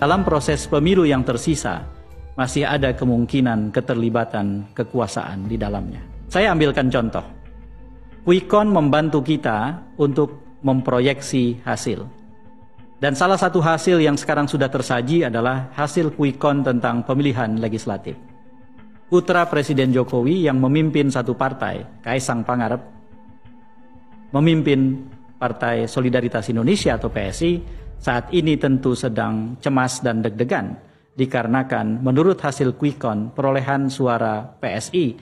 Dalam proses pemilu yang tersisa, masih ada kemungkinan keterlibatan kekuasaan di dalamnya. Saya ambilkan contoh. Quick Count membantu kita untuk memproyeksi hasil. Dan salah satu hasil yang sekarang sudah tersaji adalah hasil quick count tentang pemilihan legislatif. Putra Presiden Jokowi yang memimpin satu partai, Kaisang Pangarep, memimpin Partai Solidaritas Indonesia atau PSI, saat ini tentu sedang cemas dan deg-degan dikarenakan menurut hasil quick count perolehan suara PSI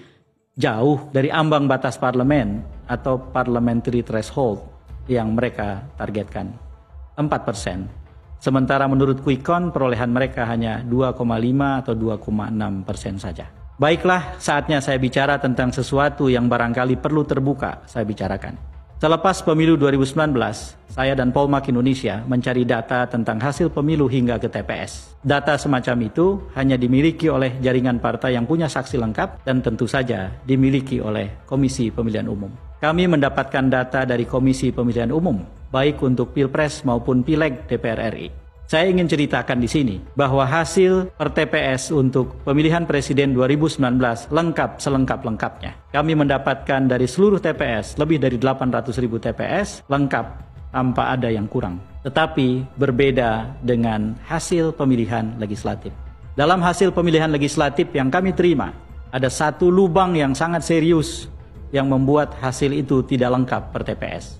jauh dari ambang batas parlemen atau parliamentary threshold yang mereka targetkan, 4%. Sementara menurut quick count perolehan mereka hanya 2,5 atau 2,6% saja. Baiklah, saatnya saya bicara tentang sesuatu yang barangkali perlu terbuka saya bicarakan. Selepas pemilu 2019, saya dan Polmark Indonesia mencari data tentang hasil pemilu hingga ke TPS. Data semacam itu hanya dimiliki oleh jaringan partai yang punya saksi lengkap dan tentu saja dimiliki oleh Komisi Pemilihan Umum. Kami mendapatkan data dari Komisi Pemilihan Umum, baik untuk Pilpres maupun Pileg DPR RI. Saya ingin ceritakan di sini bahwa hasil per TPS untuk pemilihan presiden 2019 lengkap selengkap-lengkapnya. Kami mendapatkan dari seluruh TPS lebih dari 800.000 TPS lengkap tanpa ada yang kurang. Tetapi berbeda dengan hasil pemilihan legislatif. Dalam hasil pemilihan legislatif yang kami terima, ada satu lubang yang sangat serius yang membuat hasil itu tidak lengkap per TPS.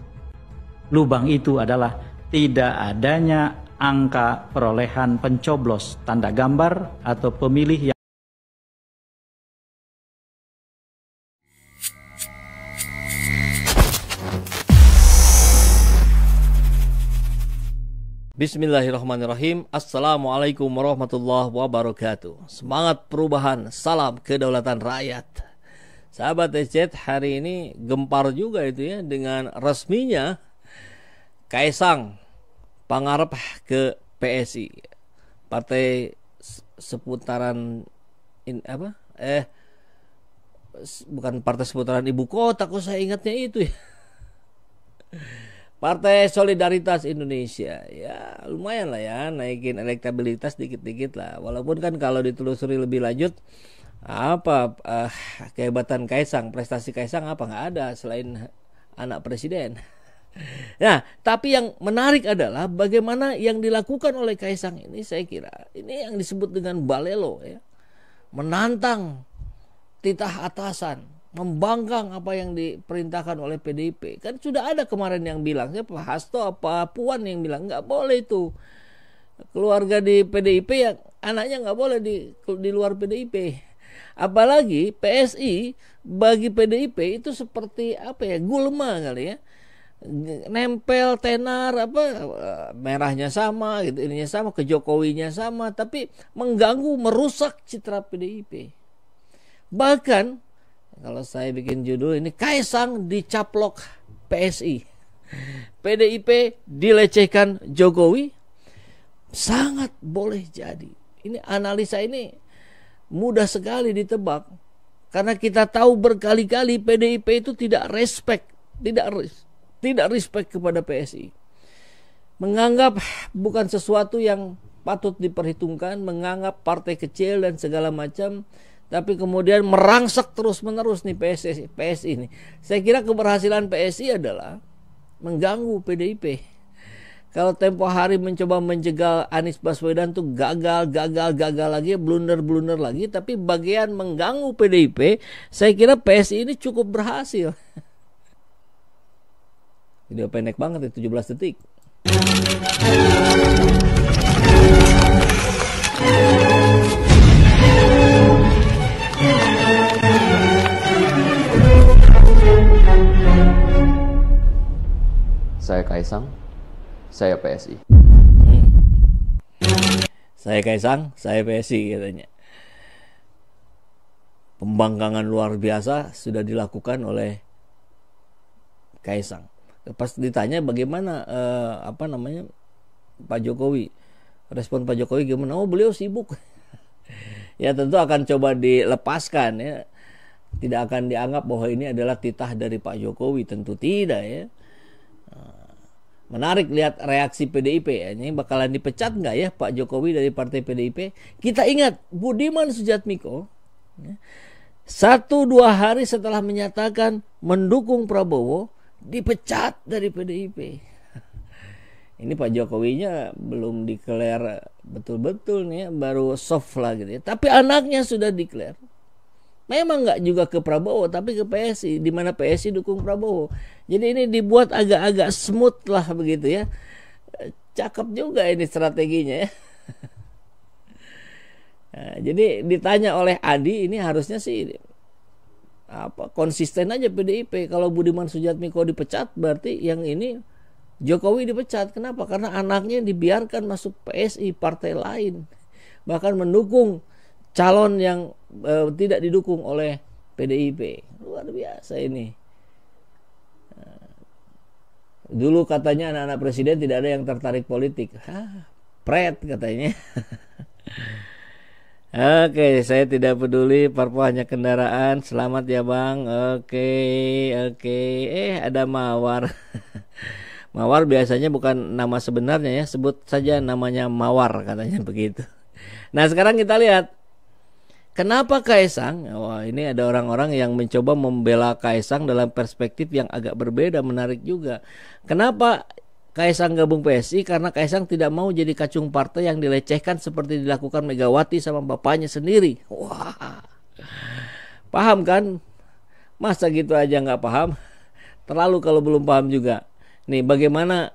Lubang itu adalah tidak adanya angka perolehan pencoblos tanda gambar atau pemilih yang Bismillahirrahmanirrahim. Assalamualaikum warahmatullahi wabarakatuh. Semangat perubahan, salam kedaulatan rakyat. Sahabat SCT, hari ini gempar juga itu ya dengan resminya Kaisang Pangarep ke PSI, partai seputaran bukan partai seputaran ibu kota, kok saya ingatnya itu ya. Partai Solidaritas Indonesia, ya lumayan lah ya, naikin elektabilitas dikit-dikit lah. Walaupun kan kalau ditelusuri lebih lanjut, kehebatan Kaisang, prestasi Kaisang apa nggak ada selain anak presiden. Nah, tapi yang menarik adalah bagaimana yang dilakukan oleh Kaisang ini, saya kira ini yang disebut dengan balelo ya. Menantang titah atasan, membangkang apa yang diperintahkan oleh PDIP. Kan sudah ada kemarin yang bilang, siapa Hasto apa Puan yang bilang nggak boleh itu keluarga di PDIP yang anaknya nggak boleh di luar PDIP. Apalagi PSI bagi PDIP itu seperti apa ya, gulma kali ya. Nempel tenar merahnya sama gitu, ininya sama, ke Jokowinya sama, tapi mengganggu, merusak citra PDIP. Bahkan kalau saya bikin judul ini, Kaisang dicaplok PSI, PDIP dilecehkan Jokowi, sangat boleh jadi. Ini analisa ini mudah sekali ditebak karena kita tahu berkali-kali PDIP itu tidak respect kepada PSI. Menganggap bukan sesuatu yang patut diperhitungkan, menganggap partai kecil dan segala macam, tapi kemudian merangsek terus-menerus nih PSI ini. Saya kira keberhasilan PSI adalah mengganggu PDIP. Kalau tempo hari mencoba menjegal Anies Baswedan tuh gagal lagi, blunder lagi, tapi bagian mengganggu PDIP, saya kira PSI ini cukup berhasil. Video pendek banget ya, 17 detik. Saya Kaisang, saya PSI. Saya Kaisang, saya PSI katanya. Pembangkangan luar biasa sudah dilakukan oleh Kaisang. Pas ditanya bagaimana Pak Jokowi, respon Pak Jokowi gimana? Oh, beliau sibuk. Ya tentu akan coba dilepaskan ya. Tidak akan dianggap bahwa ini adalah titah dari Pak Jokowi, tentu tidak ya. Menarik lihat reaksi PDIP ya. Ini bakalan dipecat nggak ya Pak Jokowi dari partai PDIP? Kita ingat Budiman Sujatmiko ya, 1-2 hari setelah menyatakan mendukung Prabowo dipecat dari PDIP. Ini Pak Jokowinya belum declare betul-betul nih ya, baru soft lah gitu ya. Tapi anaknya sudah declare. Memang nggak juga ke Prabowo, tapi ke PSI, di mana PSI dukung Prabowo. Jadi ini dibuat agak-agak smooth lah begitu ya. Cakep juga ini strateginya ya. Nah, jadi ditanya oleh Adi, ini harusnya sih konsisten aja PDIP. Kalau Budiman Sujatmiko dipecat, berarti yang ini Jokowi dipecat. Kenapa? Karena anaknya dibiarkan masuk PSI, partai lain, bahkan mendukung calon yang tidak didukung oleh PDIP. Luar biasa ini. Dulu katanya anak-anak presiden tidak ada yang tertarik politik. Pret katanya. Oke, saya tidak peduli, Parpo hanya kendaraan. Selamat ya Bang. Oke. Ada Mawar. Mawar biasanya bukan nama sebenarnya ya, sebut saja namanya Mawar katanya begitu. Nah sekarang kita lihat kenapa Kaisang. Wah, ini ada orang-orang yang mencoba membela Kaisang dalam perspektif yang agak berbeda, menarik juga. Kenapa Kaisang gabung PSI? Karena Kaisang tidak mau jadi kacung partai yang dilecehkan seperti dilakukan Megawati sama bapaknya sendiri. Wah, paham kan? Masa gitu aja nggak paham? Terlalu kalau belum paham juga. Nih bagaimana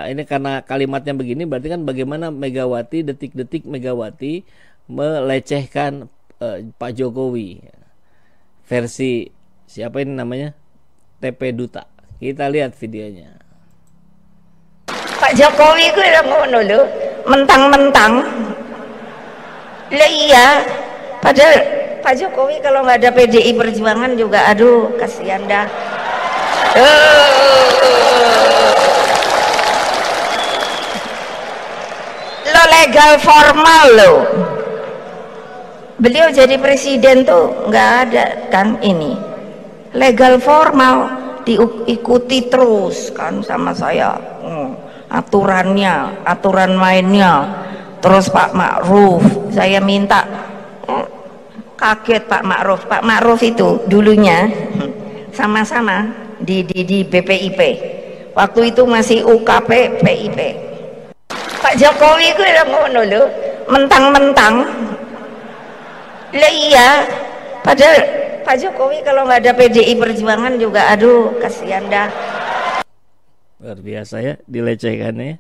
ini karena kalimatnya begini, berarti kan bagaimana Megawati, detik-detik Megawati melecehkan Pak Jokowi. Versi siapa ini namanya? TP Duta. Kita lihat videonya. Pak Jokowi ku udah ngono lho, mentang-mentang. Lah iya, padahal Pak Jokowi kalau nggak ada PDI Perjuangan juga aduh kasihan dah. Lo legal formal lo. Beliau jadi presiden tuh nggak ada kan ini. Legal formal diikuti terus kan sama saya. Aturannya, aturan mainnya. Terus Pak Ma'ruf, saya minta kaget Pak Ma'ruf itu dulunya sama-sama di BPIP. Waktu itu masih UKP PIP. Pak Jokowi itu udah ngono lho, mentang-mentang. Lah iya, padahal Pak Jokowi kalau nggak ada PDI Perjuangan juga aduh kasihan dah. Luar biasa ya dilecehkannya.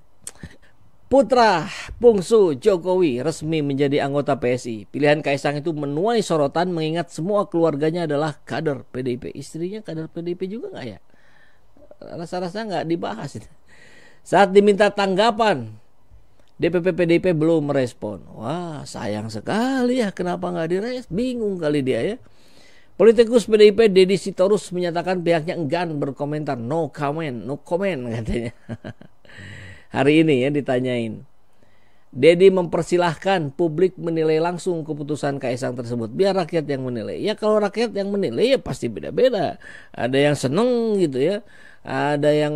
Putra bungsu Jokowi resmi menjadi anggota PSI. Pilihan Kaisang itu menuai sorotan mengingat semua keluarganya adalah kader PDIP. Istrinya kader PDIP juga nggak ya? Rasa-rasa nggak dibahas. Saat diminta tanggapan, DPP PDIP belum merespon. Wah sayang sekali ya, kenapa nggak direspon? Bingung kali dia ya. Politikus PDIP Deddy Sitorus menyatakan pihaknya enggan berkomentar. No comment katanya. Hari ini ya ditanyain. Deddy mempersilahkan publik menilai langsung keputusan Kaisang tersebut. Biar rakyat yang menilai. Ya kalau rakyat yang menilai ya pasti beda-beda. Ada yang seneng gitu ya. Ada yang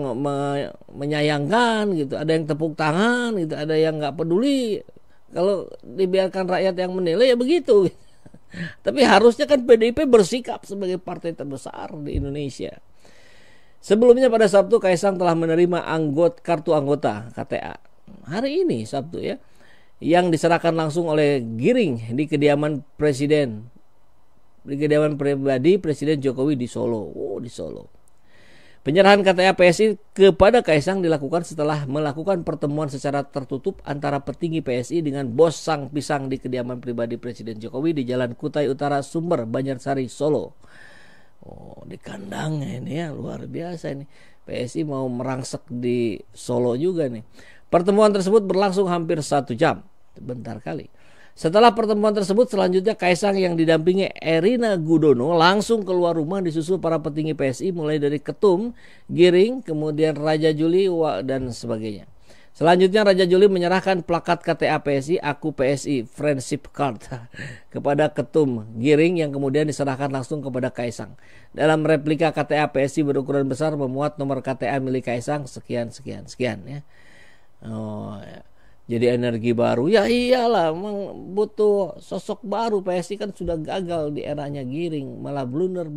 menyayangkan gitu. Ada yang tepuk tangan gitu. Ada yang gak peduli. Kalau dibiarkan rakyat yang menilai ya begitu. Tapi harusnya kan PDIP bersikap sebagai partai terbesar di Indonesia. Sebelumnya pada Sabtu Kaisang telah menerima kartu anggota KTA. Hari ini Sabtu ya. Yang diserahkan langsung oleh Giring di kediaman presiden. Di kediaman pribadi Presiden Jokowi di Solo. Di Solo. Penyerahan KTA PSI kepada Kaisang dilakukan setelah melakukan pertemuan secara tertutup antara petinggi PSI dengan bos sang pisang di kediaman pribadi Presiden Jokowi di Jalan Kutai Utara Sumber, Banjarsari, Solo. Di kandangnya ini ya luar biasa ini. PSI mau merangsek di Solo juga nih. Pertemuan tersebut berlangsung hampir 1 jam. Bentar kali. Setelah pertemuan tersebut selanjutnya Kaisang yang didampingi Erina Gudono langsung keluar rumah disusul para petinggi PSI mulai dari Ketum, Giring, kemudian Raja Juli dan sebagainya. Selanjutnya Raja Juli menyerahkan plakat KTA PSI Aku PSI Friendship Card kepada Ketum Giring yang kemudian diserahkan langsung kepada Kaisang. Dalam replika KTA PSI berukuran besar memuat nomor KTA milik Kaisang sekian ya. Oh ya. Jadi energi baru. Ya iyalah, memang butuh sosok baru. PSI kan sudah gagal di eranya Giring, malah blunder.